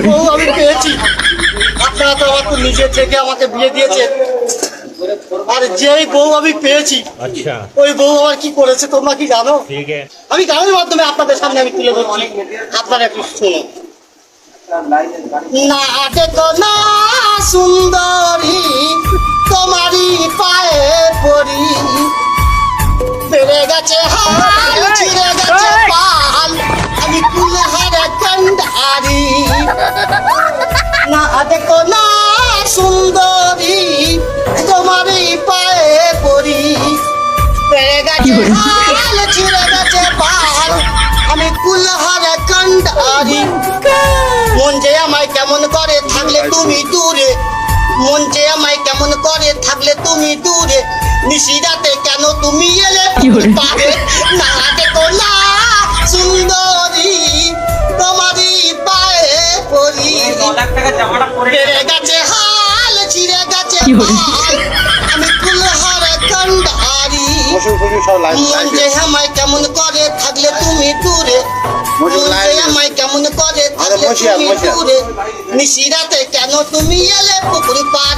বউ আমি পেয়েছি। আপনারা তো আমার নিজের থেকে আমাকে বিয়ে দিয়েছে, আর যেই বউ আমি পেয়েছি अच्छा ওই বউ আমার কি করেছে তোমরা কি জানো? ठीक है আমি গানের মাধ্যমে আপনাদের সামনে আমি তুলে ধরছি, আপনারা একটু শুনুন। না দেখো না সুন্দরী তোমারই পায়ে পড়ি, বেড়ে গেছে হাল ছিঁড়ে গেছে পাল, আমি কুলহারে কান্ডারি। না দেখো না সুন্দরী তোমারই পায়ে পড়ি, বেড়ে গেছে হাল ছিঁড়ে গেছে পাল, আমি কুলহারে কান্ডারি। মন যে আমায় কেমন করে থাকলে তুমি দূরে, মন যে আমায় কেমন করে থাকলে তুমি দূরে, নিশিরাতে কেন তুমি এলে পারে? না দেখো না সুন্দরী তোমারই পায়ে পড়ি, বেড়ে গেছে হাল ছিঁড়ে গেছে পাল, আমি কুলহারে কান্ডারি। মন যে আমায় কেমন করে থাকলে তুমি দূরে, মন যে আমায় কেমন করে থাকলে তুমি দূরে, নিশিরাতে কেন তুমি এলে পুকুর পাড়ে?